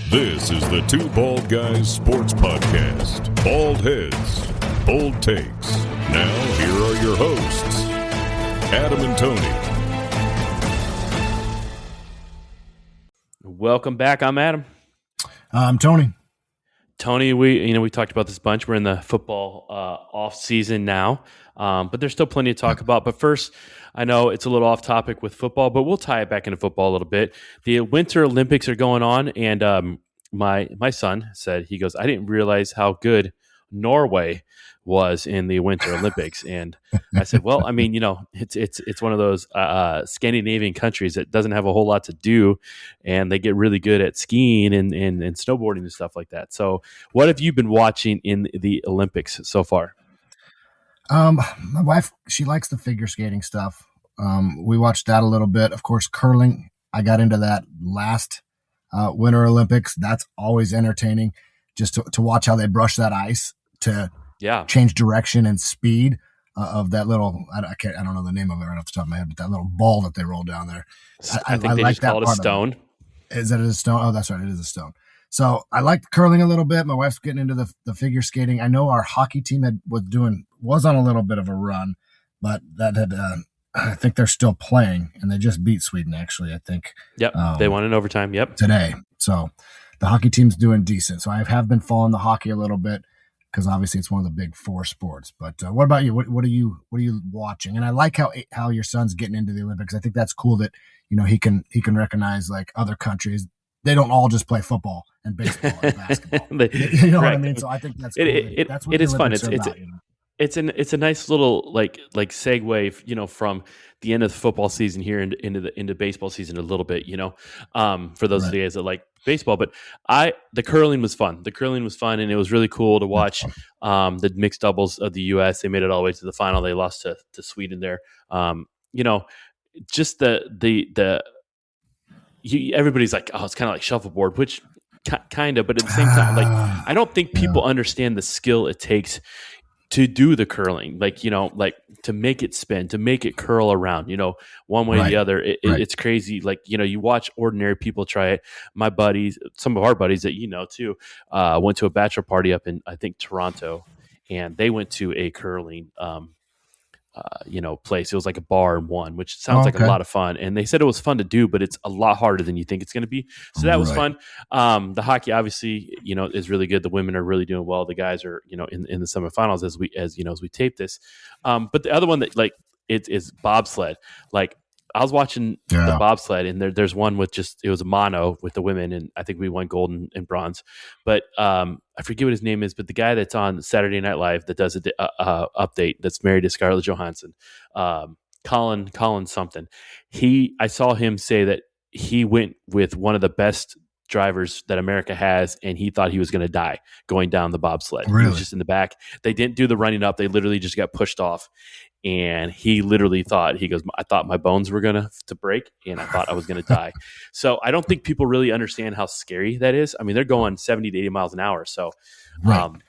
This is the Two Bald Guys Sports Podcast. Bald heads, bold takes. Now, here are your hosts, Adam and Tony. Welcome back. I'm Adam. I'm Tony. Tony, we talked about this a bunch. We're in the football off season now, but there's still plenty to talk about. But first, I know it's a little off topic with football, but we'll tie it back into football a little bit. The Winter Olympics are going on, and my son said, he goes, I didn't realize how good Norway was in the Winter Olympics. And I said, well, I mean, it's one of those Scandinavian countries that doesn't have a whole lot to do, and they get really good at skiing and snowboarding and stuff like that. So what have you been watching in the Olympics so far? My wife, she likes the figure skating stuff. We watched that a little bit. Of course, curling, I got into that last Winter Olympics. That's always entertaining, just to watch how they brush that ice to change direction and speed of that little, I don't know the name of it right off the top of my head, but that little ball that they roll down there. I think they like just call it a stone. Is that a stone? Oh, that's right. It is a stone. So I like curling a little bit. My wife's getting into the figure skating. I know our hockey team was on a little bit of a run, but that had, I think they're still playing, and they just beat Sweden, actually, I think. Yep. They won in overtime. Yep. Today. So the hockey team's doing decent. So I have been following the hockey a little bit, because obviously it's one of the big four sports. But what about you? What are you watching? And I like how your son's getting into the Olympics. I think that's cool that he can recognize like other countries. They don't all just play football and baseball and basketball. You know what I mean? So I think that's cool. It is fun. It's a nice little like segue, from the end of the football season here into baseball season a little bit, for those of you guys that like baseball. But the curling was fun. The curling was fun, and it was really cool to watch the mixed doubles of the U.S. They made it all the way to the final. They lost to Sweden there. Just everybody's like, oh, it's kind of like shuffleboard, which kind of, but at the same time, like, I don't think people understand the skill it takes to do the curling, like to make it spin, to make it curl around, one way or the other. It's crazy. Like, you watch ordinary people try it. My buddies, some of our buddies that too, went to a bachelor party up in, I think, Toronto, and they went to a curling place. It was like a bar and one, which sounds like a lot of fun. And they said it was fun to do, but it's a lot harder than you think it's going to be. So that was fun. The hockey obviously, is really good. The women are really doing well. The guys are, in the semifinals as we tape this. But the other one that it is bobsled. Like, I was watching the bobsled, and there's one with it was a mono with the women, and I think we won gold and bronze. But I forget what his name is, but the guy that's on Saturday Night Live that does an update, that's married to Scarlett Johansson, Colin something. I saw him say that he went with one of the best drivers that America has, and he thought he was going to die going down the bobsled. Really? He was just in the back. They didn't do the running up. They literally just got pushed off. And he literally thought, he goes, I thought my bones were going to break, and I thought I was going to die. So I don't think people really understand how scary that is. I mean, they're going 70 to 80 miles an hour. So, the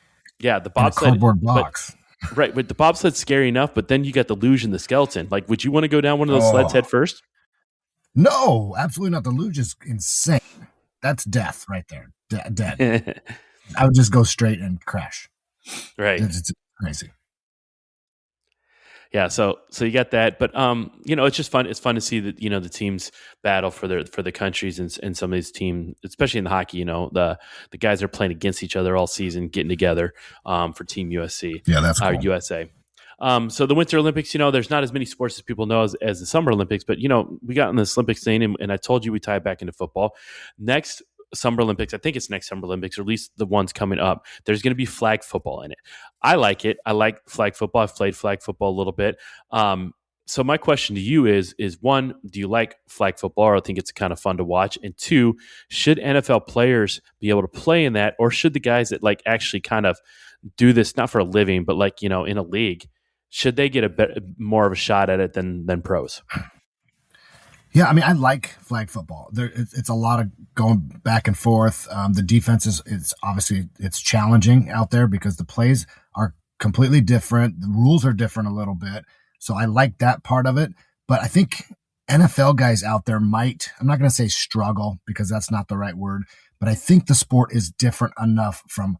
bobsled. Cardboard box. But the bobsled's scary enough, but then you got the luge and the skeleton. Like, would you want to go down one of those sleds head first? No, absolutely not. The luge is insane. That's death right there. Dead. I would just go straight and crash. Right. It's crazy. Yeah, so you got that, but it's just fun. It's fun to see that the teams battle for the countries and some of these teams, especially in the hockey. The guys are playing against each other all season, getting together for Team USC. Yeah, that's cool. USA. So the Winter Olympics, there's not as many sports as people know as the Summer Olympics, but we got in this Olympics thing, and I told you we tie it back into football. Next Summer Olympics, I think it's next Summer Olympics, or at least the ones coming up, there's going to be flag football in it. I like it. I like flag football. I've played flag football a little bit. So my question to you is one, do you like flag football, or I think it's kind of fun to watch? And two, should NFL players be able to play in that, or should the guys that actually kind of do this, not for a living, but in a league, should they get more of a shot at it than pros? Yeah, I mean, I like flag football. It's a lot of going back and forth. The defense is obviously it's challenging out there because the plays are completely different. The rules are different a little bit. So I like that part of it. But I think NFL guys out there might, I'm not going to say struggle because that's not the right word, But I think the sport is different enough from,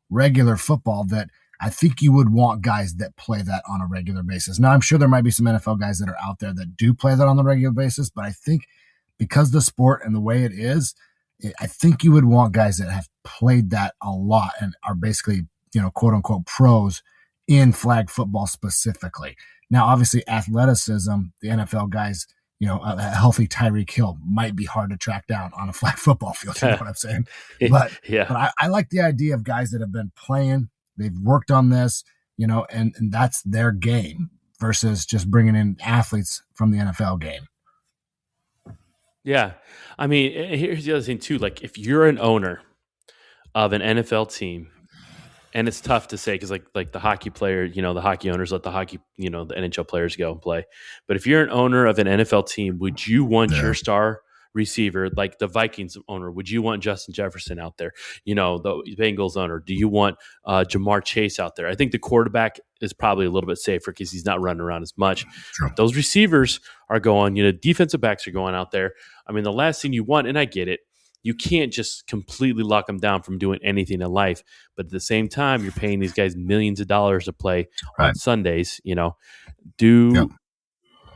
regular football that I think you would want guys that play that on a regular basis. Now, I'm sure there might be some NFL guys that are out there that do play that on the regular basis, but I think because the sport and the way it is, I think you would want guys that have played that a lot and are basically, quote unquote pros in flag football specifically. Now, obviously athleticism, the NFL guys, a healthy Tyreek Hill might be hard to track down on a flag football field. You know what I'm saying? But I like the idea of guys that have been playing, they've worked on this, and that's their game versus just bringing in athletes from the NFL game. Yeah. I mean, here's the other thing too. Like if you're an owner of an NFL team, and it's tough to say because like the hockey player, the hockey owners let the hockey, the NHL players go and play. But if you're an owner of an NFL team, would you want your star receiver, like the Vikings owner, would you want Justin Jefferson out there? The Bengals owner, do you want Jamar Chase out there? I think the quarterback is probably a little bit safer because he's not running around as much. Sure. Those receivers are going, defensive backs are going out there. I mean, the last thing you want, and I get it, you can't just completely lock them down from doing anything in life. But at the same time, you're paying these guys millions of dollars to play on Sundays. Do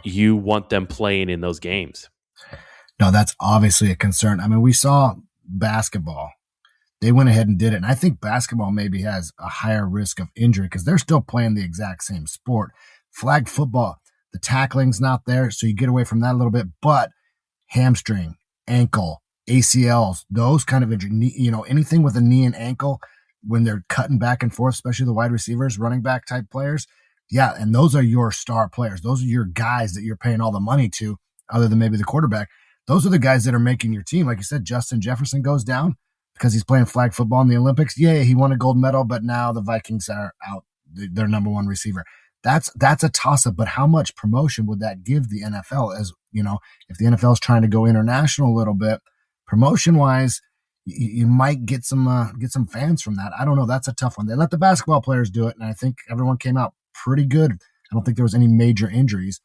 you want them playing in those games? No, that's obviously a concern. I mean, we saw basketball. They went ahead and did it. And I think basketball maybe has a higher risk of injury because they're still playing the exact same sport. Flag football, the tackling's not there, so you get away from that a little bit. But hamstring, ankle, ACLs, those kind of injury, anything with a knee and ankle when they're cutting back and forth, especially the wide receivers, running back type players. Yeah, and those are your star players. Those are your guys that you're paying all the money to, other than maybe the quarterback. Those are the guys that are making your team. Like you said, Justin Jefferson goes down because he's playing flag football in the Olympics. Yeah, he won a gold medal, but now the Vikings are out their number one receiver. That's a toss-up, but how much promotion would that give the NFL? As if the NFL is trying to go international a little bit, promotion-wise, you might get some fans from that. I don't know. That's a tough one. They let the basketball players do it, and I think everyone came out pretty good. I don't think there was any major injuries.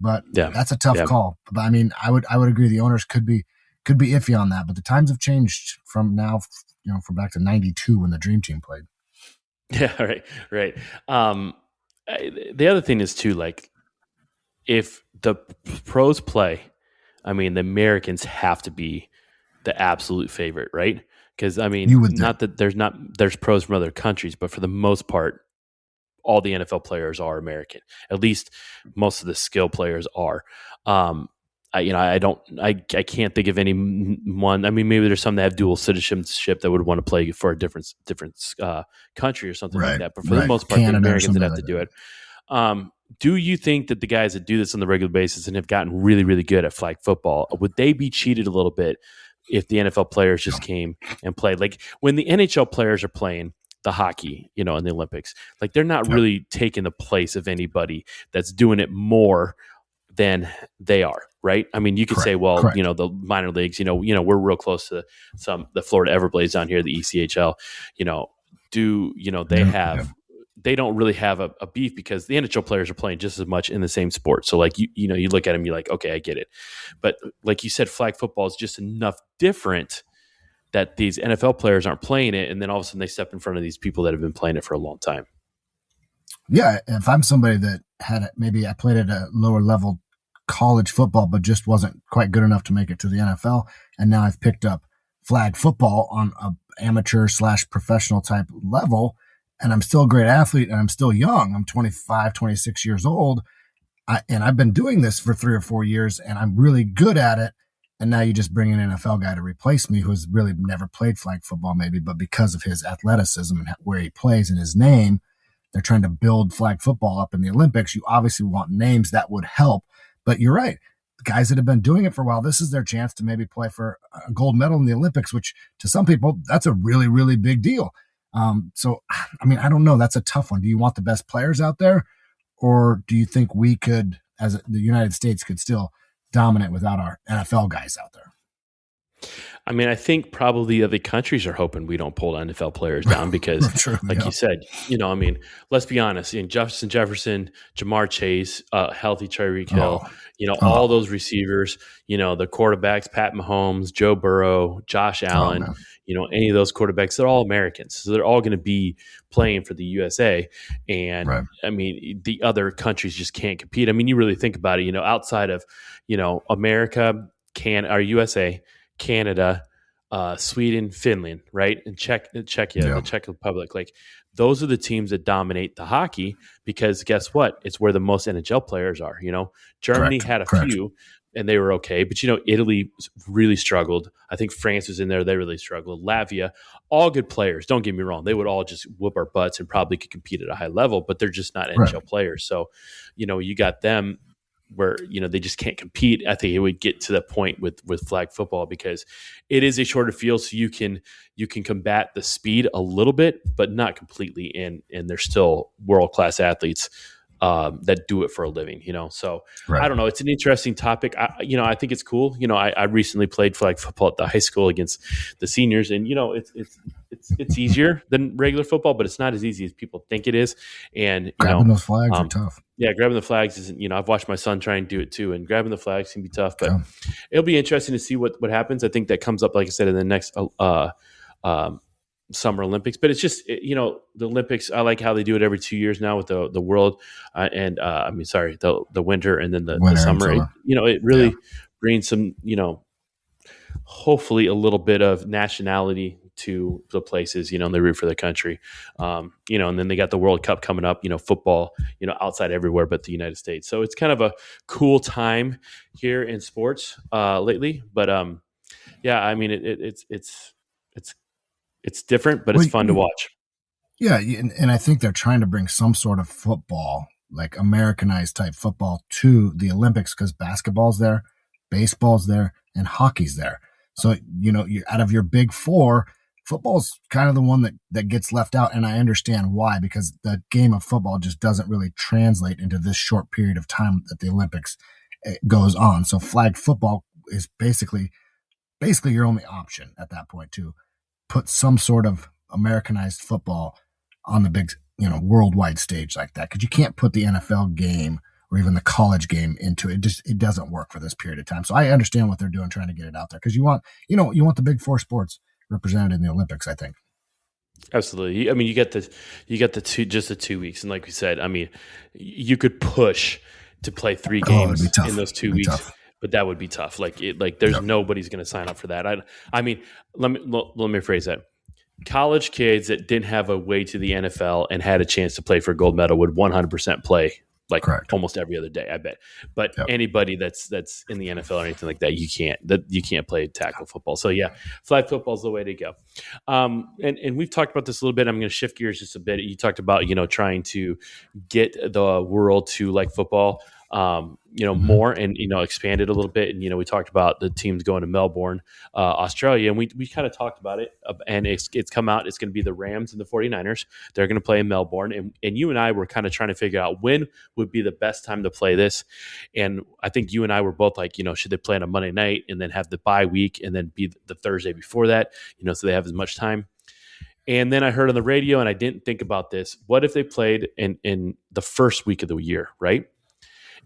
But that's a tough call. But I mean, I would agree the owners could be iffy on that. But the times have changed from now, from back to '92 when the Dream Team played. Yeah, right. The other thing is too, like if the pros play, I mean, the Americans have to be the absolute favorite, right? Because I mean, not that there's pros from other countries, but for the most part, all the NFL players are American. At least most of the skill players are. I can't think of any one. I mean, maybe there's some that have dual citizenship that would want to play for a different country or something like that. But for the most part, Canada, the Americans that have to do it. Do you think that the guys that do this on the regular basis and have gotten really, really good at flag football, would they be cheated a little bit if the NFL players just came and played? Like when the NHL players are playing the hockey, in the Olympics, like they're not really taking the place of anybody that's doing it more than they are, right? I mean, you could say, well, the minor leagues, we're real close to the Florida Everblades down here, the ECHL, they don't really have a beef because the NHL players are playing just as much in the same sport. So like, you look at them, you're like, okay, I get it. But like you said, flag football is just enough different that these NFL players aren't playing it, and then all of a sudden they step in front of these people that have been playing it for a long time. Yeah, if I'm somebody that maybe I played at a lower level college football, but just wasn't quite good enough to make it to the NFL, and now I've picked up flag football on a amateur/professional type level, and I'm still a great athlete, and I'm still young. I'm 25, 26 years old, and I've been doing this for 3 or 4 years, and I'm really good at it. And now you just bring an NFL guy to replace me who's really never played flag football maybe, but because of his athleticism and where he plays and his name, they're trying to build flag football up in the Olympics. You obviously want names that would help. But you're right. The guys that have been doing it for a while, this is their chance to maybe play for a gold medal in the Olympics, which to some people, that's a really, really big deal. So, I mean, I don't know. That's a tough one. Do you want the best players out there? Or do you think we could, as the United States, could still dominant without our NFL guys out there? I mean, I think probably the other countries are hoping we don't pull NFL players down because, True, like you said, I mean, let's be honest. In Justin Jefferson, Jamar Chase, healthy Tyreek Hill, all those receivers, the quarterbacks, Pat Mahomes, Joe Burrow, Josh Allen, any of those quarterbacks, they're all Americans. So they're all going to be playing for the USA. And Right. I mean, the other countries just can't compete. I mean, you really think about it, outside of, America, USA, Canada, Sweden, Finland, right? And Czechia, the Czech Republic. Like those are the teams that dominate the hockey because guess what? It's where the most NHL players are. Germany had a few and they were okay, but Italy really struggled. I think France was in there. They really struggled. Latvia, all good players. Don't get me wrong. They would all just whoop our butts and probably could compete at a high level, but they're just not NHL players. So, you got them where they just can't compete. I think it would get to the point with flag football because it is a shorter field, so you can combat the speed a little bit, but not completely. And they're still world-class athletes that do it for a living. So I don't know. It's an interesting topic. I think it's cool. I recently played flag football at the high school against the seniors, and it's easier than regular football, but it's not as easy as people think it is. And grabbing those flags are tough. Yeah, grabbing the flags isn't. I've watched my son try and do it too, and grabbing the flags can be tough. But it'll be interesting to see what happens. I think that comes up, like I said, in the next Summer Olympics. But it's just the Olympics. I like how they do it every 2 years now with the world the winter and then the summer. It really brings some hopefully a little bit of nationality to the places, and they root for the country, and then they got the World Cup coming up, football, outside everywhere but the United States. So it's kind of a cool time here in sports lately. But I mean, it's different, but it's fun to watch. Yeah, and I think they're trying to bring some sort of football, like Americanized type football, to the Olympics because basketball's there, baseball's there, and hockey's there. So, you out of your big four, football's kind of the one that gets left out. And I understand why, because the game of football just doesn't really translate into this short period of time that the Olympics goes on. So flag football is basically your only option at that point to put some sort of Americanized football on the big, worldwide stage like that. Because you can't put the NFL game or even the college game into it. It doesn't work for this period of time. So I understand what they're doing, trying to get it out there because you want the big four sports represented in the Olympics, I think. Absolutely. I mean, you get the 2 weeks. And like we said, I mean, you could push to play 3 games in those 2 weeks, but that would be tough. There's nobody's going to sign up for that. I mean, let me rephrase that. College kids that didn't have a way to the NFL and had a chance to play for a gold medal would 100% play almost every other day, I bet. But anybody that's in the NFL or anything like that, you can't play tackle football. So flag football is the way to go. And we've talked about this a little bit. I'm going to shift gears just a bit. You talked about trying to get the world to like football. More and, expand it a little bit. And, we talked about the teams going to Melbourne, Australia, and we kind of talked about it and it's come out. It's going to be the Rams and the 49ers. They're going to play in Melbourne. And you and I were kind of trying to figure out when would be the best time to play this. And I think you and I were both like, should they play on a Monday night and then have the bye week and then be the Thursday before that, so they have as much time. And then I heard on the radio, and I didn't think about this. What if they played in the first week of the year, right?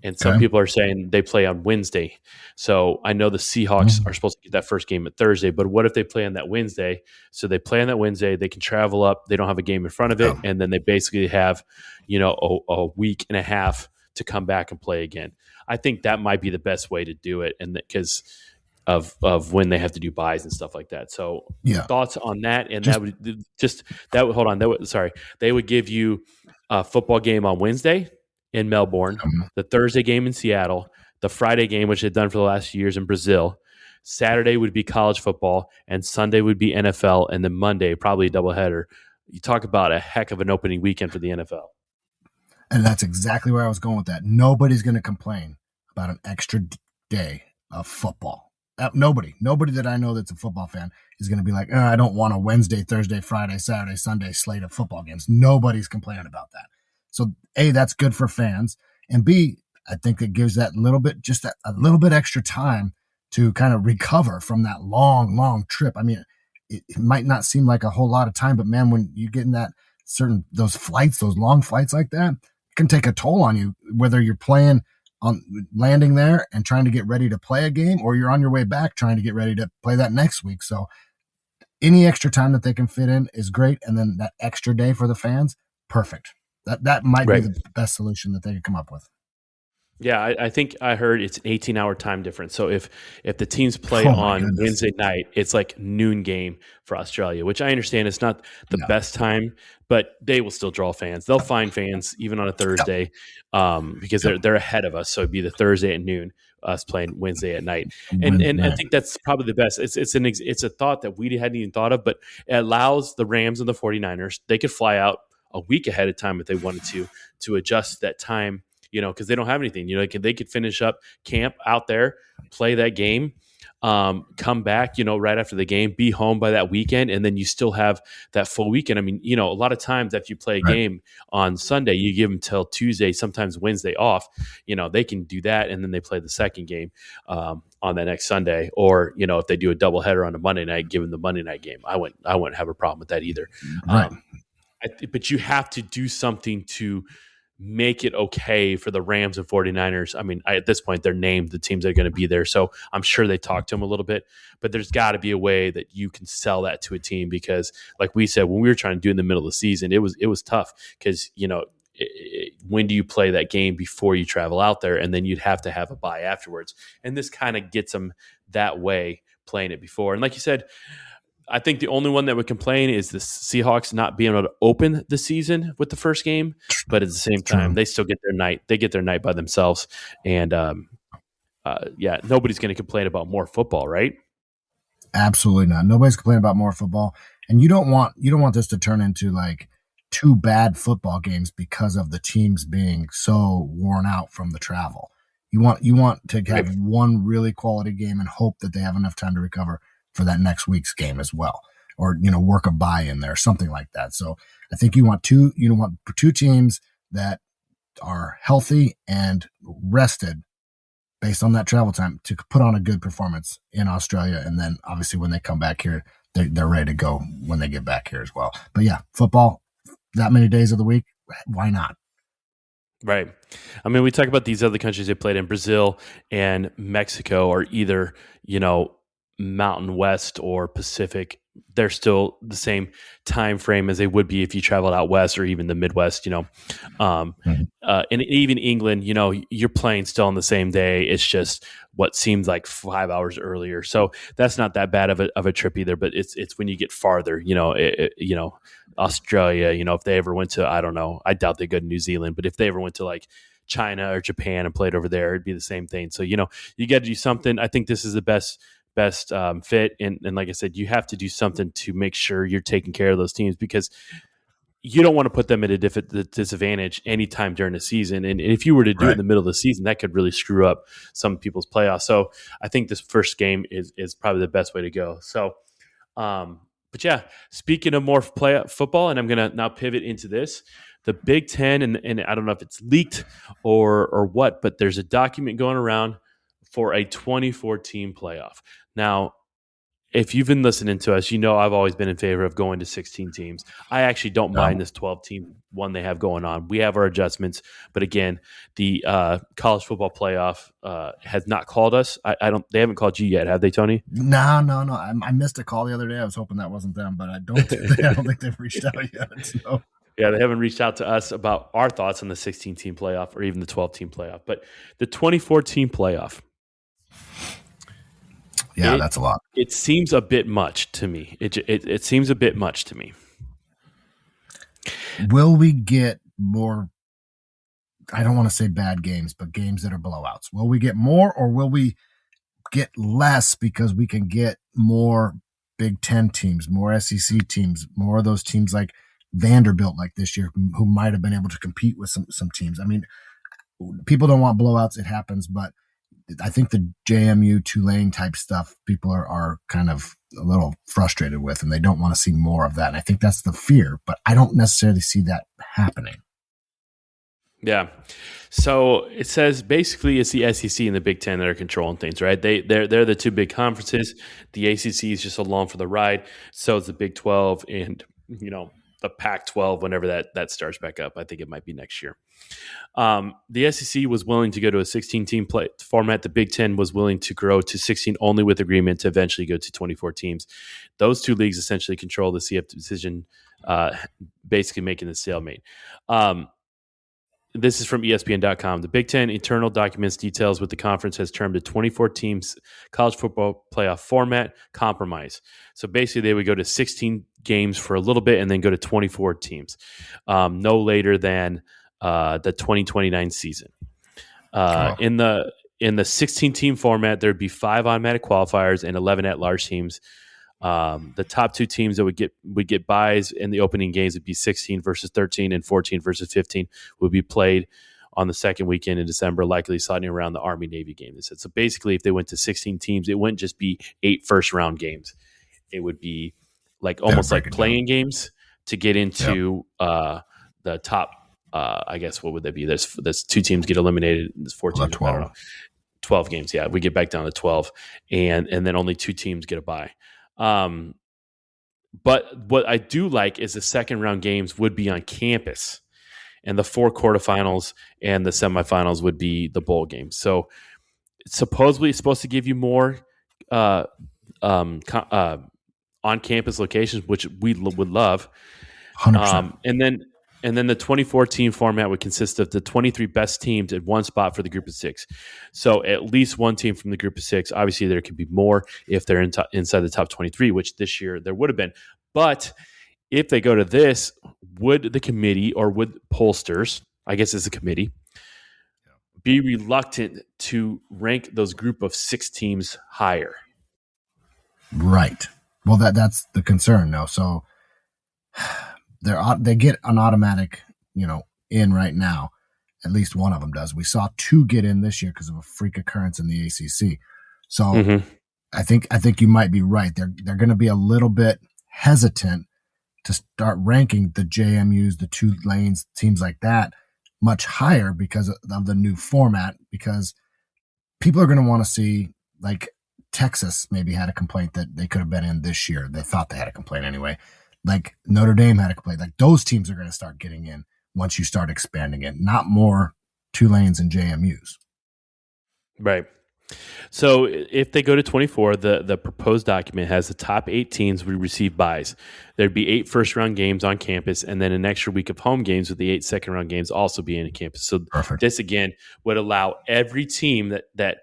And some people are saying they play on Wednesday. So I know the Seahawks are supposed to get that first game at Thursday, but what if they play on that Wednesday? So they play on that Wednesday, they can travel up, they don't have a game in front of it, and then they basically have, a week and a half to come back and play again. I think that might be the best way to do it, and because of when they have to do buys and stuff like that. So thoughts on that? And they would give you a football game on Wednesday in Melbourne, the Thursday game in Seattle, the Friday game, which they've done for the last few years in Brazil. Saturday would be college football, and Sunday would be NFL, and then Monday, probably a doubleheader. You talk about a heck of an opening weekend for the NFL. And that's exactly where I was going with that. Nobody's going to complain about an extra day of football. Nobody that I know that's a football fan is going to be like, I don't want a Wednesday, Thursday, Friday, Saturday, Sunday slate of football games. Nobody's complaining about that. So A, that's good for fans. And B, I think it gives that little bit, just a little bit extra time to kind of recover from that long trip. I mean, it might not seem like a whole lot of time, but man, when you get in those flights, those long flights like that, it can take a toll on you, whether you're playing on landing there and trying to get ready to play a game, or you're on your way back trying to get ready to play that next week. So any extra time that they can fit in is great. And then that extra day for the fans, perfect. That might be the best solution that they could come up with. Yeah, I think I heard it's an 18-hour time difference. So if the teams play on Wednesday night, it's like noon game for Australia, which I understand it's not the best time, but they will still draw fans. They'll find fans even on a Thursday because they're ahead of us. So it'd be the Thursday at noon, us playing Wednesday at night. And I think that's probably the best. It's a thought that we hadn't even thought of, but it allows the Rams and the 49ers, they could fly out a week ahead of time if they wanted to adjust that time. Because they don't have anything. They could finish up camp out there, play that game, come back, right after the game, be home by that weekend, and then you still have that full weekend. I mean, a lot of times after you play a game on Sunday, you give them till Tuesday, sometimes Wednesday off. They can do that, and then they play the second game on that next Sunday. Or, if they do a doubleheader on a Monday night, give them the Monday night game. I wouldn't have a problem with that either. Right. But you have to do something to make it okay for the Rams and 49ers. I mean, at this point, they're named the teams that are going to be there. So I'm sure they talked to them a little bit, but there's got to be a way that you can sell that to a team because like we said, when we were trying to do in the middle of the season, it was tough because, when do you play that game before you travel out there? And then you'd have to have a bye afterwards. And this kind of gets them that way playing it before. And like you said, I think the only one that would complain is the Seahawks not being able to open the season with the first game, but at the same time, they still get their night. They get their night by themselves, and nobody's going to complain about more football, right? Absolutely not. Nobody's complaining about more football, and you don't want this to turn into like two bad football games because of the teams being so worn out from the travel. You want to have one really quality game and hope that they have enough time to recover for that next week's game as well, or work a bye in there, something like that. So I think you want two teams that are healthy and rested based on that travel time to put on a good performance in Australia, and then obviously when they come back here, they're ready to go when they get back here as well. But yeah, football that many days of the week, why not? Right. I mean, we talk about these other countries they played in. Brazil and Mexico are either Mountain West or Pacific. They're still the same time frame as they would be if you traveled out west or even the Midwest, and even England, you're playing still on the same day. It's just what seems like 5 hours earlier. So that's not that bad of a trip either, but it's when you get farther, Australia, if they ever went to, I don't know, I doubt they go to New Zealand, but if they ever went to like China or Japan and played over there, it'd be the same thing. So, you got to do something. I think this is the best fit. And like I said, you have to do something to make sure you're taking care of those teams because you don't want to put them at a disadvantage anytime during the season. And if you were to do it in the middle of the season, that could really screw up some people's playoffs. So I think this first game is probably the best way to go. So, but yeah, speaking of more football, and I'm going to now pivot into this, the Big Ten, and I don't know if it's leaked or what, but there's a document going around for a 24-team playoff. Now, if you've been listening to us, I've always been in favor of going to 16 teams. I actually don't mind this 12-team one they have going on. We have our adjustments, but again, the college football playoff has not called us. They haven't called you yet, have they, Tony? No. I missed a call the other day. I was hoping that wasn't them, but I don't think they've reached out yet. So. Yeah, they haven't reached out to us about our thoughts on the 16-team playoff or even the 12-team playoff. But the 24-team playoff. Yeah, that's a lot. It seems a bit much to me. It seems a bit much to me. Will we get more, I don't want to say bad games, but games that are blowouts? Will we get more or will we get less because we can get more Big Ten teams, more SEC teams, more of those teams like Vanderbilt like this year who might have been able to compete with some teams? I mean, people don't want blowouts. It happens, but I think the JMU Tulane type stuff people are kind of a little frustrated with, and they don't want to see more of that. And I think that's the fear, but I don't necessarily see that happening. Yeah. So it says basically it's the SEC and the Big Ten that are controlling things, right? They're the two big conferences. The ACC is just along for the ride. So is the Big 12 and the Pac-12 whenever that starts back up. I think it might be next year. The SEC was willing to go to a 16-team play format. The Big Ten was willing to grow to 16 only with agreement to eventually go to 24 teams. Those two leagues essentially control the CF decision, basically making the stalemate. This is from ESPN.com. The Big Ten internal documents details what the conference has termed a 24 teams college football playoff format compromise. So basically, they would go to 16 games for a little bit and then go to 24 teams, no later than the 2029 season. In the 16-team format, there'd be 5 automatic qualifiers and 11 at-large teams. The top 2 teams that would get buys in the opening games would be 16 versus 13 and 14 versus 15 would be played on the second weekend in December, likely sliding around the Army-Navy game. They said. So basically, if they went to 16 teams, it wouldn't just be 8 first-round games. It would be almost like playing games to get into the top. I guess what would that be? There's 2 teams get eliminated. There's 4 teams. 12. I don't know. 12 games. Yeah, we get back down to 12, and then only 2 teams get a bye. But what I do like is the second round games would be on campus, and the 4 quarterfinals and the semifinals would be the bowl games. So supposedly it's supposed to give you more on campus locations, which we would love. 100%. And then the 24-team format would consist of the 23 best teams at one spot for the group of 6. So at least one team from the group of 6. Obviously, there could be more if they're inside the top 23, which this year there would have been. But if they go to this, would the committee or would pollsters, I guess it's a committee, be reluctant to rank those group of 6 teams higher? Right. Well, that's the concern now. So they get an automatic, in right now. At least one of them does. We saw 2 get in this year because of a freak occurrence in the ACC. So I think you might be right. They're going to be a little bit hesitant to start ranking the JMUs, the Tulanes, teams like that much higher because of the new format. Because people are going to want to see, like Texas maybe had a complaint that they could have been in this year. They thought they had a complaint anyway. Like Notre Dame had a complaint. Like those teams are going to start getting in once you start expanding it, not more Tulanes and JMUs. Right. So if they go to 24, the proposed document has the top 8 teams would receive buys. There'd be 8 first-round games on campus and then an extra week of home games with the 8 second-round games also being on campus. So Perfect. This, again, would allow every team that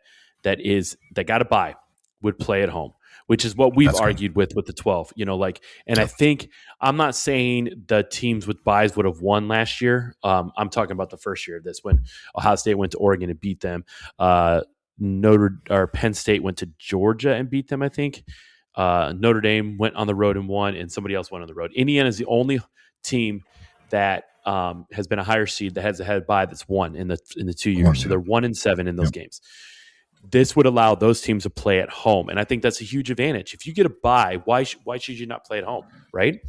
got a bye would play at home, which is what we've argued with the 12, I think I'm not saying the teams with buys would have won last year. I'm talking about the first year of this when Ohio State went to Oregon and beat them. Penn State went to Georgia and beat them, I think. Notre Dame went on the road and won, and somebody else went on the road. Indiana is the only team that has been a higher seed that has a head bye that's won in the 2 years. So they're 1-7 in those games. This would allow those teams to play at home, and I think that's a huge advantage. If you get a bye, why should you not play at home, right?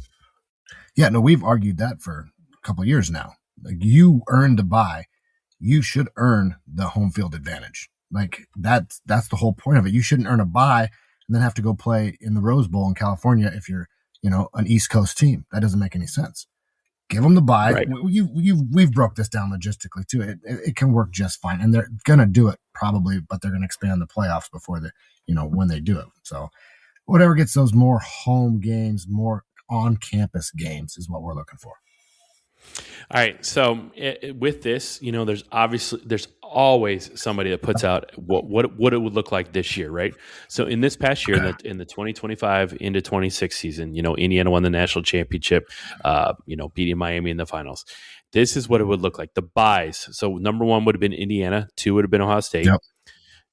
Yeah, no, we've argued that for a couple of years now. Like, you earned a bye, you should earn the home field advantage. Like that's the whole point of it. You shouldn't earn a bye and then have to go play in the Rose Bowl in California if you're, an East Coast team. That doesn't make any sense. Give them the bye. Right. We've broke this down logistically too. It can work just fine, and they're gonna do it probably, but they're gonna expand the playoffs before when they do it. So whatever gets those more home games, more on campus games is what we're looking for. All right. So with this, there's always somebody that puts out what it would look like this year, right? So in this past year, in the 2025 into 26 season, Indiana won the national championship, beating Miami in the finals. This is what it would look like. The buys. So number 1 would have been Indiana, 2 would have been Ohio State,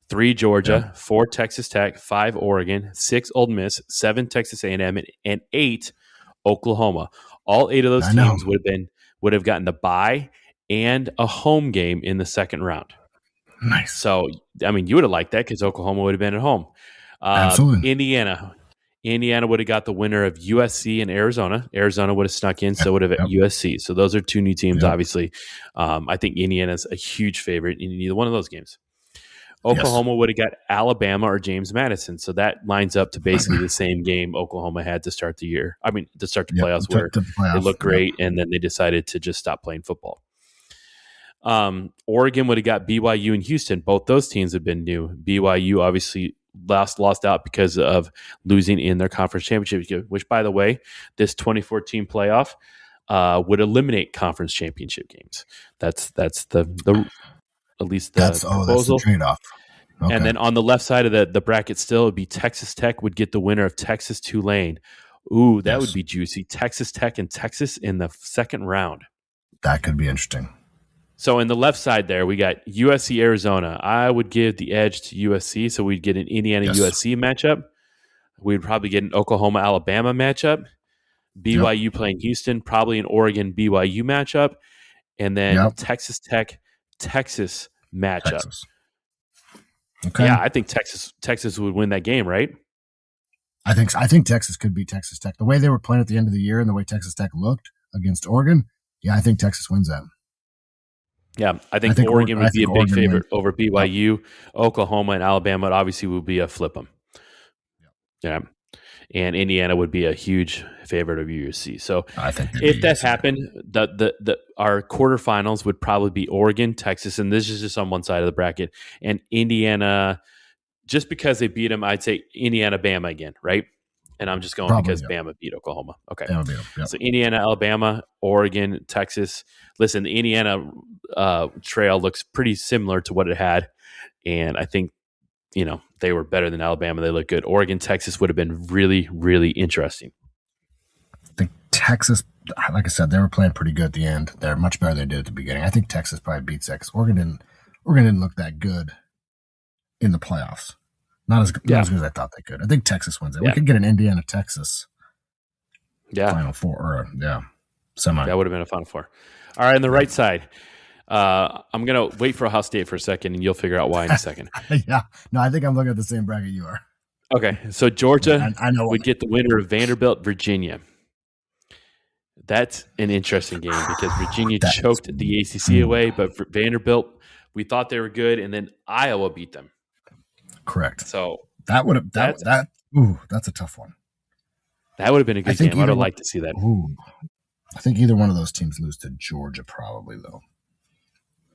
3 Georgia, 4 Texas Tech, 5 Oregon, 6 Ole Miss, 7 Texas A&M, and 8 Oklahoma. All 8 of those teams would have gotten the bye and a home game in the second round. Nice. So, you would have liked that because Oklahoma would have been at home. Absolutely. Indiana Indiana would have got the winner of USC and Arizona. Arizona would have snuck in, so would have USC. So those are two new teams, obviously. I think Indiana's a huge favorite in either one of those games. Oklahoma would have got Alabama or James Madison. So that lines up to basically the same game Oklahoma had to start the year. I mean, to start the playoffs, where they looked great, and then they decided to just stop playing football. Oregon would have got BYU and Houston. Both those teams have been new. BYU obviously lost out because of losing in their conference championship, which, by the way, this 2014 playoff would eliminate conference championship games. That's the at least the proposal. That's the trade-off. Okay. And then on the left side of the bracket still, it would be Texas Tech would get the winner of Texas Tulane. Ooh, that would be juicy. Texas Tech and Texas in the second round. That could be interesting. So in the left side there, we got USC, Arizona. I would give the edge to USC, so we'd get an Indiana-USC matchup. We'd probably get an Oklahoma-Alabama matchup. BYU playing Houston, probably an Oregon-BYU matchup. And then Texas Tech-Texas matchup. Texas. Okay. Yeah, I think Texas would win that game, right? I think Texas could beat Texas Tech. The way they were playing at the end of the year and the way Texas Tech looked against Oregon, I think Texas wins that. Yeah, I think Oregon would be a big favorite over BYU. Oklahoma and Alabama obviously would be a flip them. Yeah. And Indiana would be a huge favorite of USC. So I think if that happened, our quarterfinals would probably be Oregon, Texas, and this is just on one side of the bracket, and Indiana. Just because they beat them, I'd say Indiana, Bama again, right? And I'm just going because Bama beat Oklahoma. Okay. Bama beat them, yep. So Indiana, Alabama, Oregon, Texas. Listen, the Indiana trail looks pretty similar to what it had. And I think, they were better than Alabama. They look good. Oregon, Texas would have been really, really interesting. I think Texas, like I said, they were playing pretty good at the end. They're much better than they did at the beginning. I think Texas probably beats Texas. Oregon didn't look that good in the playoffs. Not as good as I thought they could. I think Texas wins it. We could get an Indiana, Texas Final Four or semi. That would have been a Final Four. All right, on the right side, I'm going to wait for Ohio State for a second, and you'll figure out why in a second. Yeah. No, I think I'm looking at the same bracket you are. Okay, so Georgia would get the winner of Vanderbilt, Virginia. That's an interesting game because Virginia choked the ACC away, but for Vanderbilt, we thought they were good, and then Iowa beat them. Correct. So that's a tough one. That would have been a good game. I would have liked to see that. I think either one of those teams lose to Georgia, probably though.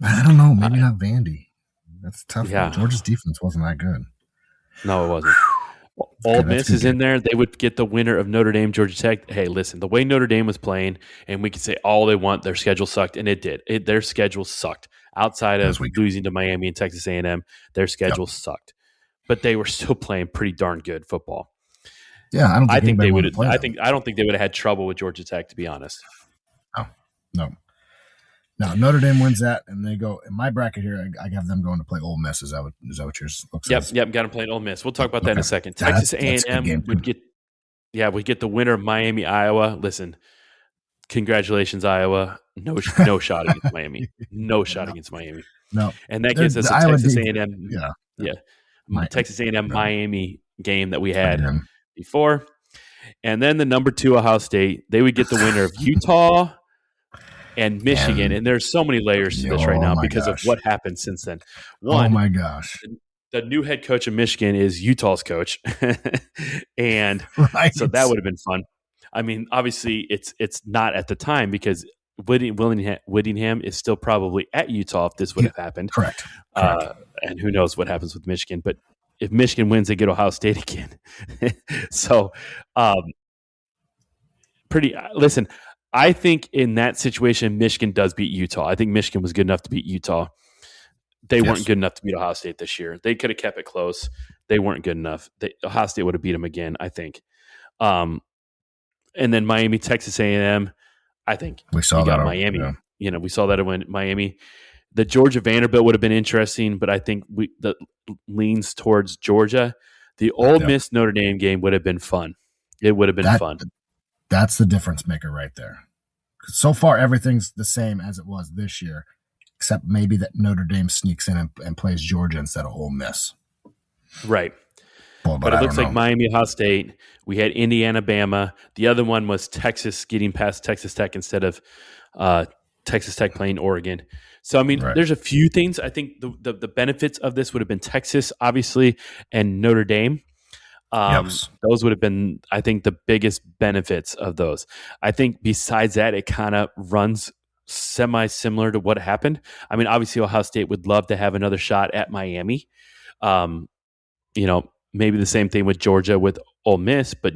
I don't know. Maybe not Vandy. That's tough. Yeah. Georgia's defense wasn't that good. No, it wasn't. Ole Miss is in there. They would get the winner of Notre Dame, Georgia Tech. Hey, listen, the way Notre Dame was playing, and we could say all they want, their schedule sucked, and it did. Their schedule sucked. Outside of losing to Miami and Texas A&M, their schedule sucked. But they were still playing pretty darn good football. Yeah, I don't think they would. I don't think they would have had trouble with Georgia Tech, to be honest. No. Now Notre Dame wins that, and they go in my bracket here. I have them going to play Ole Miss. Is that what yours looks like? Yep. Got to play Ole Miss. We'll talk about that in a second. Texas A&M would get the winner of Miami, Iowa. Listen, congratulations, Iowa. No shot against Miami. No shot against Miami. No, and that gives us a Texas A&M. Texas A&M Miami game that we had before, and then the number 2 Ohio State. They would get the winner of Utah and Michigan, and there's so many layers to this right now because of what happened since then. One, oh my gosh, the new head coach of Michigan is Utah's coach, and so that would have been fun. I mean, obviously, it's not at the time because Whittingham is still probably at Utah if this would have happened. Correct. And who knows what happens with Michigan, but if Michigan wins, they get Ohio State again. So, listen, I think in that situation, Michigan does beat Utah. I think Michigan was good enough to beat Utah. They weren't good enough to beat Ohio State this year. They could have kept it close. They weren't good enough. Ohio State would have beat them again, I think. And then Miami, Texas A&M, I think we saw that. Miami. Yeah. We saw that when Miami. The Georgia Vanderbilt would have been interesting, but I think that leans towards Georgia. The Ole Miss Notre Dame game would have been fun. It would have been fun. That's the difference maker right there. So far, everything's the same as it was this year, except maybe that Notre Dame sneaks in and plays Georgia instead of Ole Miss. Right. but it looks like Miami, Ohio State. We had Indiana, Bama. The other one was Texas getting past Texas Tech instead of Texas Tech playing Oregon. So, I mean, there's a few things. I think the benefits of this would have been Texas, obviously, and Notre Dame. Those would have been, I think, the biggest benefits of those. I think besides that, it kind of runs semi-similar to what happened. I mean, obviously, Ohio State would love to have another shot at Miami. Maybe the same thing with Georgia with Ole Miss, but,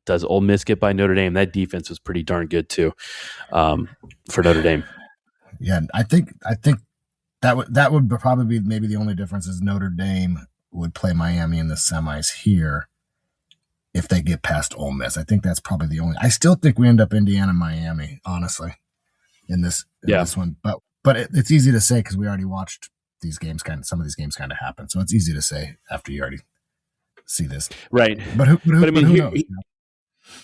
does Ole Miss get by Notre Dame? That defense was pretty darn good, too, for Notre Dame. Yeah, I think that would probably be maybe the only difference is Notre Dame would play Miami in the semis here if they get past Ole Miss. I think that's probably the only. I still think we end up Indiana, Miami, honestly, in this one. But it's easy to say because we already watched these games. Some of these games kind of happen, so it's easy to say after you already see this. Right. But who knows?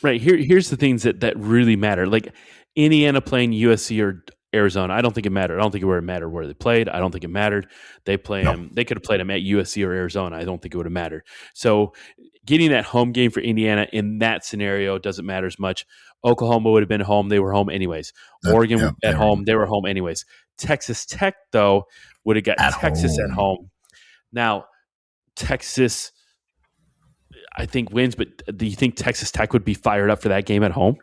Right. Here's the things that really matter. Like Indiana playing USC or Arizona, I don't think it mattered. I don't think it would have mattered where they played. I don't think it mattered. They play them. They could have played them at USC or Arizona. I don't think it would have mattered. So getting that home game for Indiana in that scenario doesn't matter as much. Oklahoma would have been home. They were home anyways. Oregon at home. They were home anyways. Texas Tech, though, would have got Texas at home. Now, Texas, I think, wins, but do you think Texas Tech would be fired up for that game at home?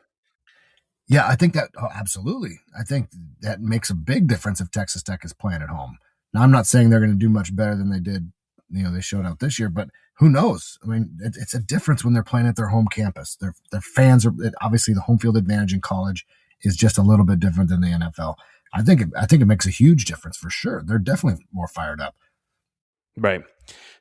Yeah, I think that absolutely. I think that makes a big difference if Texas Tech is playing at home. Now, I'm not saying they're going to do much better than they did, they showed out this year, but who knows? I mean, it's a difference when they're playing at their home campus. Their fans are obviously the home field advantage in college is just a little bit different than the NFL. I think it makes a huge difference for sure. They're definitely more fired up. Right.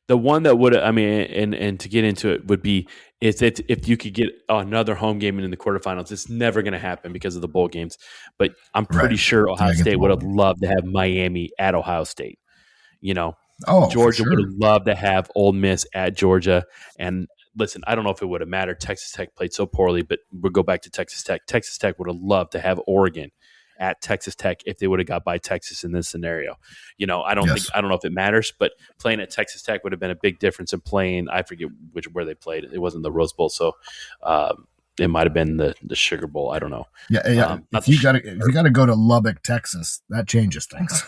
The one that would, and to get into it would be is that if you could get another home game in the quarterfinals, it's never going to happen because of the bowl games. But I'm pretty sure Ohio State would have loved to have Miami at Ohio State. Georgia would have loved to have Ole Miss at Georgia. And listen, I don't know if it would have mattered. Texas Tech played so poorly, but we'll go back to Texas Tech. Texas Tech would have loved to have Oregon at Texas Tech if they would have got by Texas in this scenario. I don't know if it matters, but playing at Texas Tech would have been a big difference in playing. I forget where they played. It wasn't the Rose Bowl, so it might have been the Sugar Bowl. I don't know. Yeah. If you got to go to Lubbock, Texas, that changes things.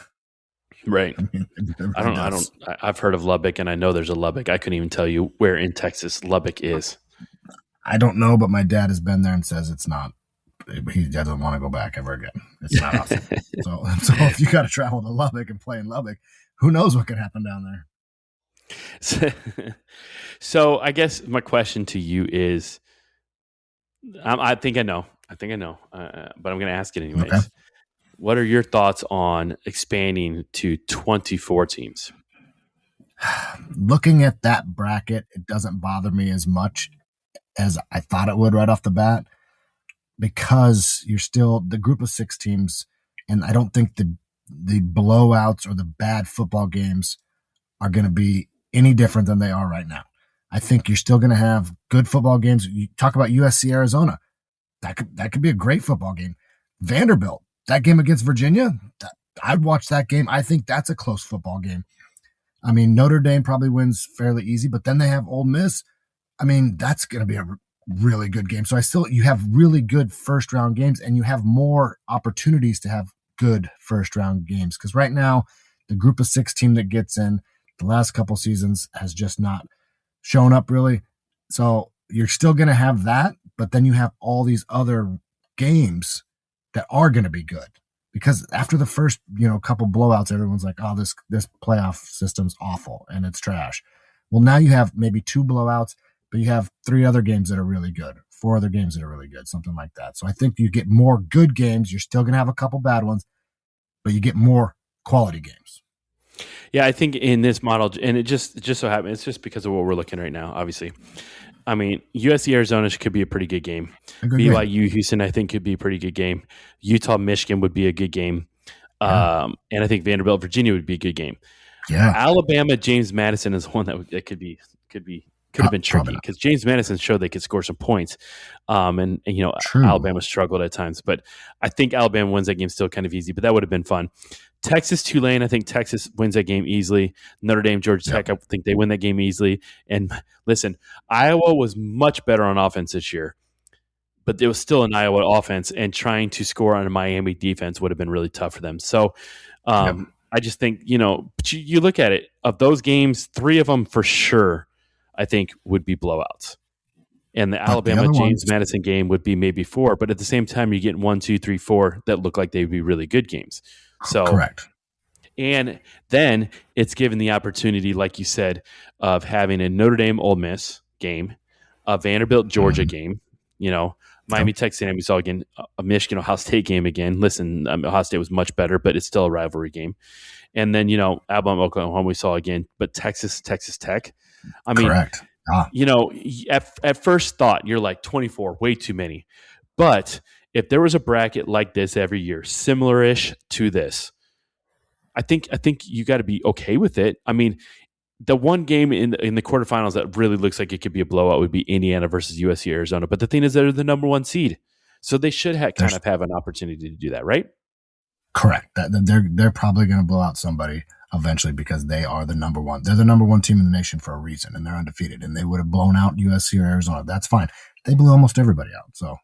Right. I've heard of Lubbock, and I know there's a Lubbock. I couldn't even tell you where in Texas Lubbock is. I don't know, but my dad has been there and says it's not. He doesn't want to go back ever again. It's not awesome. So if you got to travel to Lubbock and play in Lubbock, who knows what could happen down there? So I guess my question to you is, I think I know, but I'm going to ask it anyways. Okay. What are your thoughts on expanding to 24 teams? Looking at that bracket, it doesn't bother me as much as I thought it would right off the bat. Because you're still the group of 6 teams, and I don't think the blowouts or the bad football games are going to be any different than they are right now. I think you're still going to have good football games. You talk about USC Arizona, that could be a great football game. Vanderbilt, that game against Virginia, I'd watch that game. I think that's a close football game. I mean, Notre Dame probably wins fairly easy, but then they have Ole Miss. I mean, that's going to be a really good game. So you have really good first round games, and you have more opportunities to have good first round games. Because right now, the group of 6 team that gets in the last couple seasons has just not shown up really. So you're still going to have that, but then you have all these other games that are going to be good. Because after the first, couple blowouts, everyone's like, oh, this playoff system's awful and it's trash. Well, now you have maybe 2 blowouts, but you have 3 other games that are really good, 4 other games that are really good, something like that. So I think you get more good games. You're still going to have a couple bad ones, but you get more quality games. Yeah, I think in this model, and it just so happens, it's just because of what we're looking right now, obviously. I mean, USC Arizona could be a pretty good game. BYU Houston, I think, could be a pretty good game. Utah Michigan would be a good game. And I think Vanderbilt Virginia would be a good game. Yeah. Alabama James Madison is one that could have been tricky because James Madison showed they could score some points. And Alabama struggled at times, but I think Alabama wins that game still kind of easy, but that would have been fun. Texas, Tulane, I think Texas wins that game easily. Notre Dame, Georgia Tech, I think they win that game easily. And listen, Iowa was much better on offense this year, but it was still an Iowa offense, and trying to score on a Miami defense would have been really tough for them. So I just think, but you look at it, of those games, 3 of them for sure, I think would be blowouts. And the Alabama James Madison game would be maybe 4, but at the same time, you're getting 1, 2, 3, 4 that look like they'd be really good games. So correct. And then it's given the opportunity, like you said, of having a Notre Dame Ole Miss game, a Vanderbilt Georgia game, Miami Texas A&M we saw again, a Michigan Ohio State game again. Listen, Ohio State was much better, but it's still a rivalry game. And then Alabama Oklahoma we saw again, but Texas Tech. I mean, correct. At first thought, you're like 24, way too many. But if there was a bracket like this every year, similar-ish to this, I think you got to be okay with it. I mean, the one game in the quarterfinals that really looks like it could be a blowout would be Indiana versus USC Arizona. But the thing is, they're the number 1 seed, so they should kind of have an opportunity to do that, right? Correct. They're probably going to blow out somebody eventually because they are the number 1. They're the number 1 team in the nation for a reason, and they're undefeated. And they would have blown out USC or Arizona. That's fine. They blew almost everybody out, so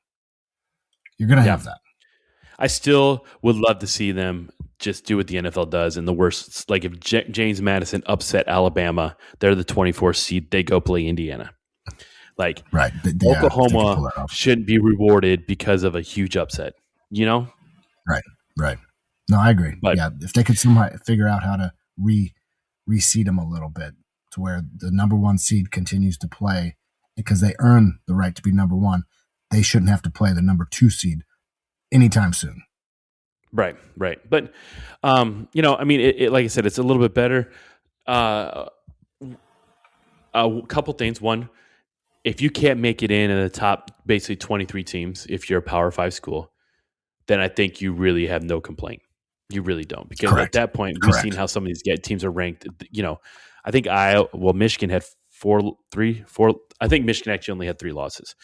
you're going to have that. I still would love to see them just do what the NFL does. And the worst, like if James Madison upset Alabama, they're the 24th seed. They go play Indiana. Like right. Oklahoma shouldn't be rewarded because of a huge upset, Right. No, I agree. But, if they could somehow figure out how to reseed them a little bit to where the number 1 seed continues to play because they earn the right to be number 1, they shouldn't have to play the number 2 seed anytime soon. Right. But, I mean, it like I said, it's a little bit better. A couple things. One, if you can't make it in the top basically 23 teams, if you're a Power 5 school, then I think you really have no complaint. You really don't. Because correct. At that point, we've seen how some of these teams are ranked. I think Michigan had 4. I think Michigan actually only had 3 losses.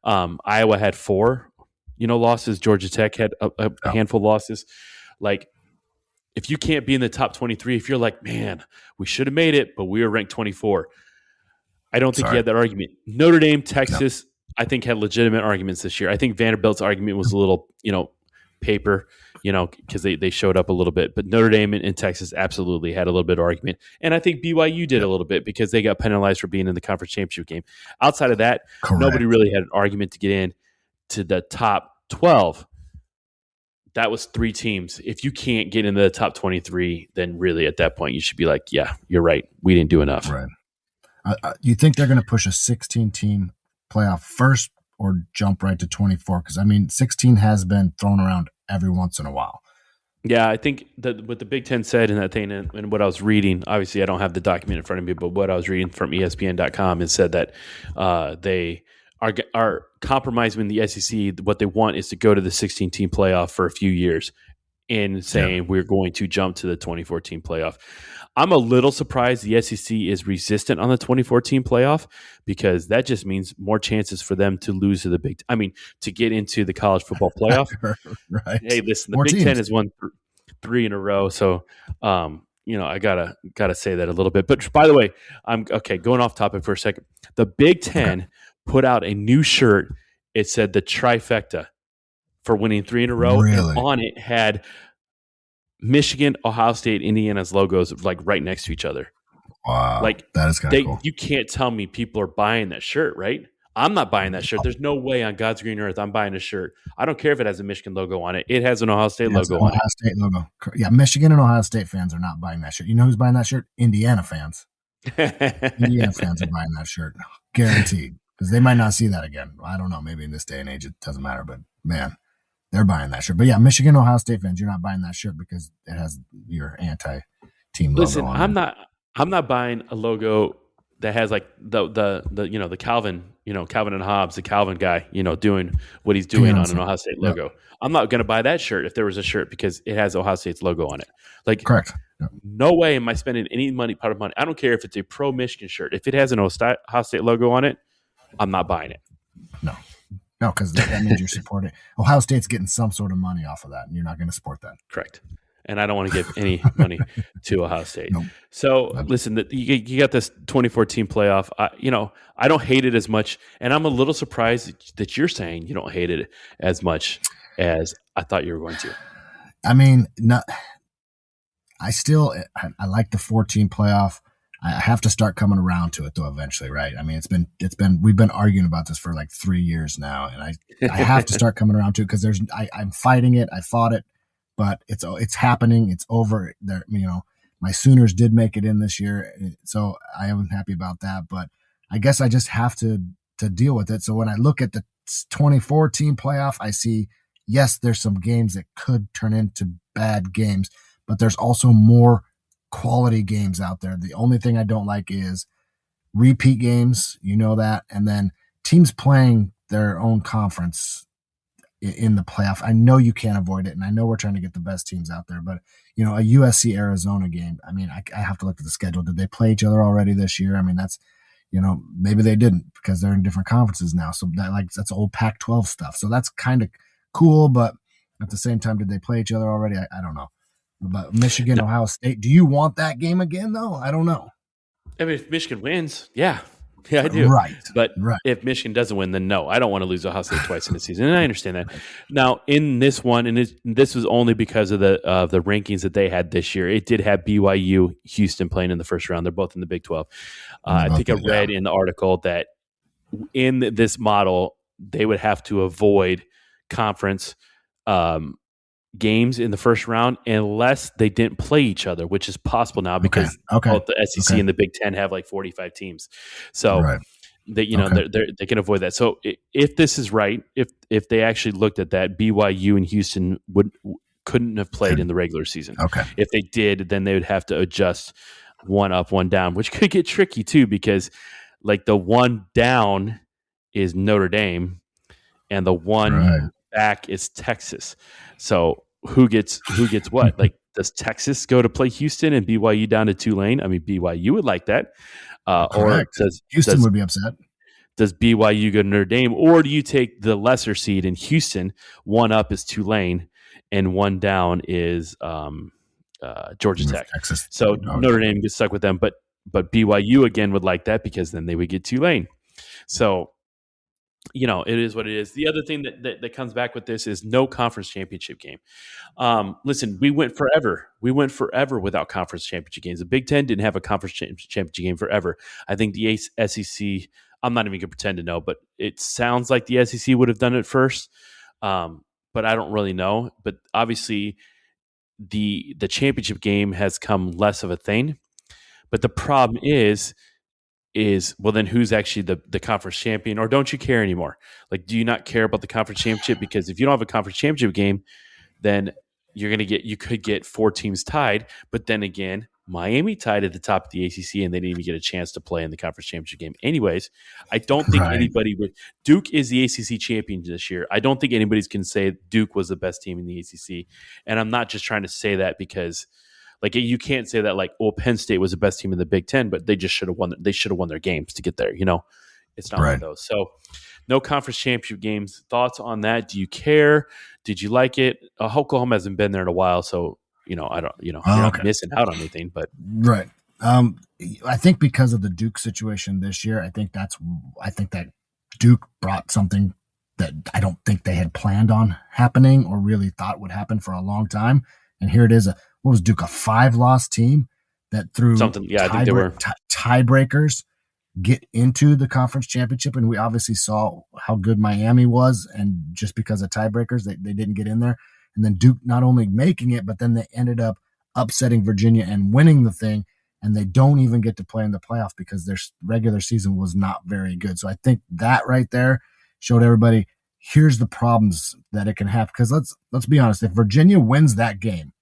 Iowa had 4. Losses. Georgia Tech had a handful of losses. Like, if you can't be in the top 23, if you're like, man, we should have made it, but we were ranked 24, I don't think you had that argument. Notre Dame, Texas, I think had legitimate arguments this year. I think Vanderbilt's argument was a little, paper, because they showed up a little bit. But Notre Dame and Texas absolutely had a little bit of argument. And I think BYU did a little bit because they got penalized for being in the conference championship game. Outside of that, nobody really had an argument to get in to the top 12. That was 3 teams. If you can't get into the top 23, then really at that point you should be like, yeah, you're right. We didn't do enough. Right. You think they're going to push a 16-team playoff first or jump right to 24? Because, 16 has been thrown around every once in a while. Yeah, I think that what the Big Ten said in that thing and what I was reading, obviously I don't have the document in front of me, but what I was reading from ESPN.com is said that they are compromising the SEC. What they want is to go to the 16-team playoff for a few years and saying we're going to jump to the 24-team playoff. I'm a little surprised the SEC is resistant on the 24-team playoff because that just means more chances for them to lose to to get into the college football playoff. Right. Hey, listen, the more Big teams. Ten has won 3 in a row, so I gotta say that a little bit. But by the way, I'm okay. Going off topic for a second, the Big Ten put out a new shirt. It said the trifecta for winning 3 in a row, really? And on it had Michigan, Ohio State, Indiana's logos like right next to each other. Wow, like that is kind of cool. You can't tell me people are buying that shirt, right? I'm not buying that shirt. There's no way on God's green earth I'm buying a shirt. I don't care if it has a Michigan logo on it. It has an Ohio State logo on it. Ohio State logo. Yeah, Michigan and Ohio State fans are not buying that shirt. You know who's buying that shirt? Indiana fans. Indiana fans are buying that shirt, guaranteed, because they might not see that again. I don't know. Maybe in this day and age it doesn't matter, but man, they're buying that shirt. But yeah, Michigan, Ohio State fans, you're not buying that shirt because it has your anti-team logo. Listen, on it. I'm not buying a logo that has like the Calvin, Calvin and Hobbes, the Calvin guy, doing what he's doing on an Ohio State logo. Yep. I'm not going to buy that shirt if there was a shirt because it has Ohio State's logo on it. Like, correct. Yep. No way am I spending any part of money. I don't care if it's a pro Michigan shirt. If it has an Ohio State logo on it, I'm not buying it. No, because that means you're supporting. Ohio State's getting some sort of money off of that, and you're not going to support that. Correct. and I don't want to give any money to Ohio State. Nope. So listen, you got this 2014 playoff. I don't hate it as much, and I'm a little surprised that you're saying you don't hate it as much as I thought you were going to. I mean, I like the 14 playoff. I have to start coming around to it though eventually, right? I mean, we've been arguing about this for like 3 years now, and I have to start coming around to it because I'm fighting it. I fought it, but it's happening. It's over there. My Sooners did make it in this year, so I am happy about that. But I guess I just have to deal with it. So when I look at the 2014 playoff, I see, yes, there's some games that could turn into bad games, but there's also more quality games out there. The only thing I don't like is repeat games, that, and then teams playing their own conference in the playoff. I know you can't avoid it, and I know we're trying to get the best teams out there, but a USC Arizona game, I mean, I have to look at the schedule. Did they play each other already this year? I mean, that's, maybe they didn't because they're in different conferences now. So that's old Pac-12 stuff. So that's kind of cool, but at the same time, did they play each other already? I don't know. But Michigan, Ohio State, do you want that game again, though? I don't know. I mean, if Michigan wins, yeah, I do. Right. But if Michigan doesn't win, then no, I don't want to lose Ohio State twice in the season, and I understand that. Now, in this one, and this was only because of the rankings that they had this year, it did have BYU, Houston playing in the first round. They're both in the Big 12. I think I read in the article that in this model, they would have to avoid conference games in the first round unless they didn't play each other, which is possible now because both the SEC and the Big Ten have like 45 teams. So they can avoid that. So if this is right, if they actually looked at that, BYU and Houston couldn't have played in the regular season. Okay. If they did, then they would have to adjust one up, one down, which could get tricky too, because like the one down is Notre Dame and the one back is Texas. So who gets what? Like, does Texas go to play Houston and BYU down to Tulane? I mean, BYU would like that. Or does Houston would be upset? Does BYU go to Notre Dame, or do you take the lesser seed in Houston? One up is Tulane, and one down is Georgia Tech. Texas. So Notre Dame gets stuck with them, but BYU again would like that because then they would get Tulane. So it is what it is. The other thing that comes back with this is no conference championship game. Listen, we went forever without conference championship games. The Big Ten didn't have a conference championship game forever. I think the SEC, I'm not even going to pretend to know, but it sounds like the SEC would have done it first. But I don't really know. But obviously, the championship game has come less of a thing. But the problem is well, then who's actually the conference champion, or don't you care anymore? Like, do you not care about the conference championship? Because if you don't have a conference championship game, then you could get 4 teams tied. But then again, Miami tied at the top of the ACC, and they didn't even get a chance to play in the conference championship game. Anyways, I don't think anybody would. Duke is the ACC champion this year. I don't think anybody's can say Duke was the best team in the ACC, and I'm not just trying to say that because. Like, you can't say that like, Penn State was the best team in the Big Ten, but they just should have won. They should have won their games to get there. It's not one of those. So, no conference championship games. Thoughts on that? Do you care? Did you like it? Oklahoma hasn't been there in a while, so I don't. You're not missing out on anything. But I think because of the Duke situation this year, I think that Duke brought something that I don't think they had planned on happening or really thought would happen for a long time. And here it is. What was Duke, a 5-loss team that through something? Yeah, I think they were tiebreakers get into the conference championship, and we obviously saw how good Miami was, and just because of tiebreakers, they didn't get in there. And then Duke not only making it, but then they ended up upsetting Virginia and winning the thing, and they don't even get to play in the playoff because their regular season was not very good. So I think that right there showed everybody here's the problems that it can have. Because let's be honest, if Virginia wins that game,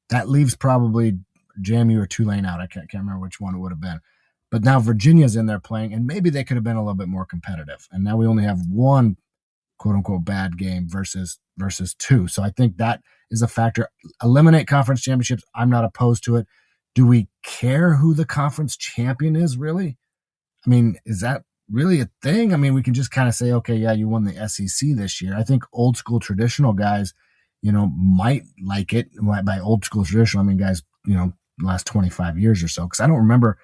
that leaves probably JMU or Tulane out. I can't remember which one it would have been. But now Virginia's in there playing, and maybe they could have been a little bit more competitive. And now we only have one quote-unquote bad game versus 2. So I think that is a factor. Eliminate conference championships. I'm not opposed to it. Do we care who the conference champion is, really? I mean, is that really a thing? I mean, we can just kind of say, okay, yeah, you won the SEC this year. I think old school traditional guys, might like it by old school tradition. I mean, guys, the last 25 years or so, because I don't remember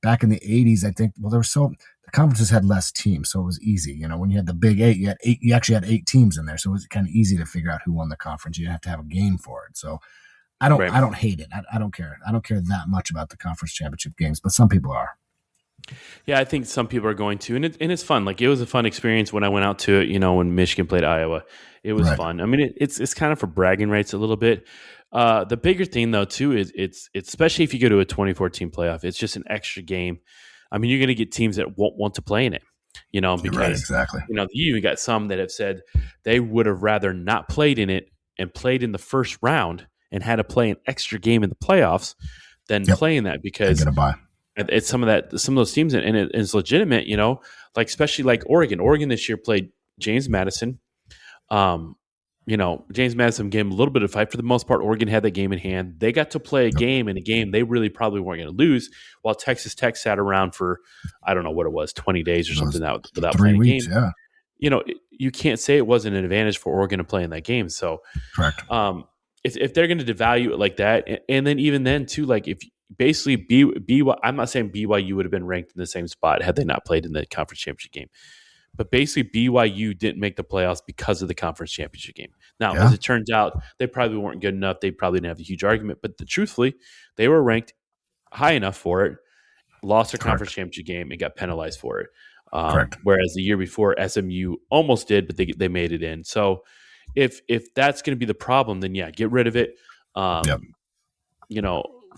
back in the 80s, I think, the conferences had less teams, so it was easy. When you had the Big Eight, you actually had 8 teams in there, so it was kind of easy to figure out who won the conference. You didn't have to have a game for it. So I don't hate it. I don't care. I don't care that much about the conference championship games, but some people are. Yeah, I think some people are going to, and it's fun. Like, it was a fun experience when I went out to it. When Michigan played Iowa, it was fun. I mean, it's kind of for bragging rights a little bit. The bigger thing though too is it's especially if you go to a 24-team playoff, it's just an extra game. I mean, you're going to get teams that won't want to play in it. Because right, exactly. You even got some that have said they would have rather not played in it and played in the first round and had to play an extra game in the playoffs than playing that, because it's some of those teams, and it's legitimate, like especially like Oregon. Oregon this year played James Madison. James Madison gave him a little bit of fight. For the most part, Oregon had that game in hand. They got to play a game they really probably weren't going to lose, while Texas Tech sat around for, I don't know what it was, 20 days or something without playing a game. Yeah. You can't say it wasn't an advantage for Oregon to play in that game. So, correct. If they're going to devalue it like that, and then even then too, like if basically I'm not saying BYU would have been ranked in the same spot had they not played in the conference championship game. But basically, BYU didn't make the playoffs because of the conference championship game. Now, as it turns out, they probably weren't good enough. They probably didn't have a huge argument. But truthfully, they were ranked high enough for it, lost their conference championship game, and got penalized for it. Whereas the year before, SMU almost did, but they made it in. So if that's going to be the problem, then get rid of it.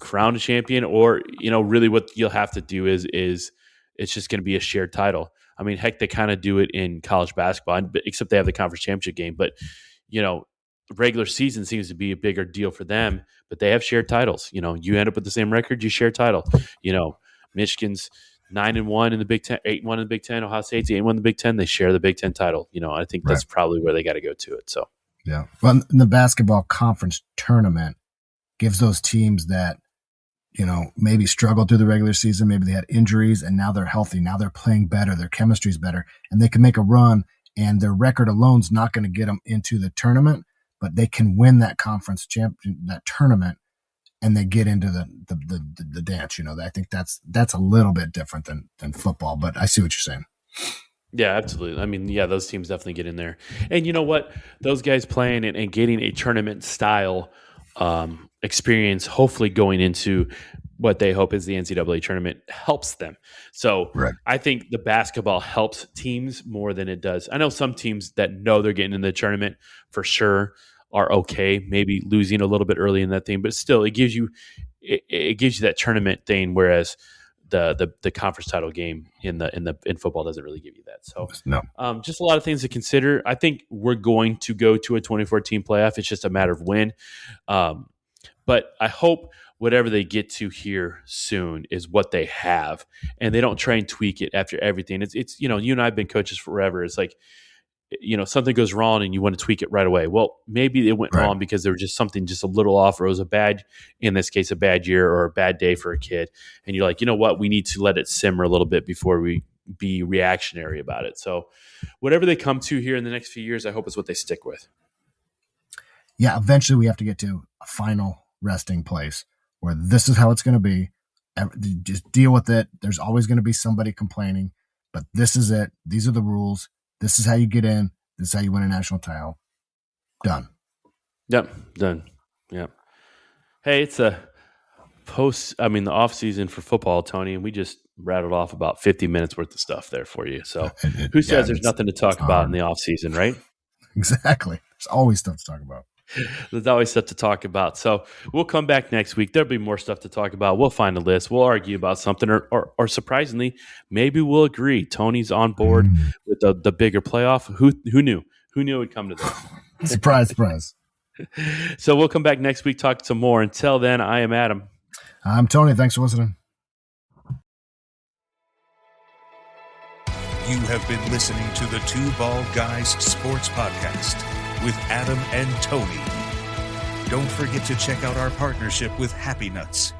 Crown a champion, or really what you'll have to do is it's just going to be a shared title. I mean, heck, they kind of do it in college basketball, except they have the conference championship game. But, regular season seems to be a bigger deal for them, but they have shared titles. You end up with the same record, you share title. Michigan's 9-1 in the Big Ten, 8-1 in the Big Ten. Ohio State's 8-1 in the Big Ten. They share the Big Ten title. I think that's probably where they got to go to it. So, yeah. Well, the basketball conference tournament gives those teams that, maybe struggled through the regular season. Maybe they had injuries and now they're healthy. Now they're playing better. Their chemistry's better, and they can make a run, and their record alone's not going to get them into the tournament, but they can win that conference that tournament, and they get into the dance. I think that's a little bit different than football, but I see what you're saying. Yeah, absolutely. I mean, those teams definitely get in there. And you know what? Those guys playing and getting a tournament style experience, hopefully going into what they hope is the NCAA tournament, helps them. So I think the basketball helps teams more than it does. I know some teams that know they're getting in the tournament for sure are okay, maybe losing a little bit early in that thing, but still it gives you that tournament thing, whereas the conference title game in football doesn't really give you that. So just a lot of things to consider. I think we're going to go to a 24-team playoff. It's just a matter of when. But I hope whatever they get to here soon is what they have, and they don't try and tweak it after everything. It's you and I have been coaches forever. It's like, something goes wrong and you want to tweak it right away. Well, maybe it went wrong because there was just something just a little off, or it was in this case, a bad year or a bad day for a kid. And you're like, you know what? We need to let it simmer a little bit before we be reactionary about it. So whatever they come to here in the next few years, I hope is what they stick with. Yeah. Eventually we have to get to a final resting place where this is how it's going to be. Just deal with it. There's always going to be somebody complaining, but this is it. These are the rules. This is how you get in. This is how you win a national title. Done. Yep. Done. Yep. Hey, it's the off season for football, Tony, and we just rattled off about 50 minutes worth of stuff there for you. So who says there's nothing to talk about in the off season, right? Exactly. There's always stuff to talk about. There's always stuff to talk about. So we'll come back next week. There'll be more stuff to talk about. We'll find a list. We'll argue about something, or surprisingly, maybe we'll agree. Tony's on board with the bigger playoff. Who knew? Who knew it would come to this? Surprise. So we'll come back next week, talk some more. Until then, I am Adam. I'm Tony. Thanks for listening. You have been listening to the Two Bald Guys Sports Podcast with Adam and Tony. Don't forget to check out our partnership with Happy Nuts.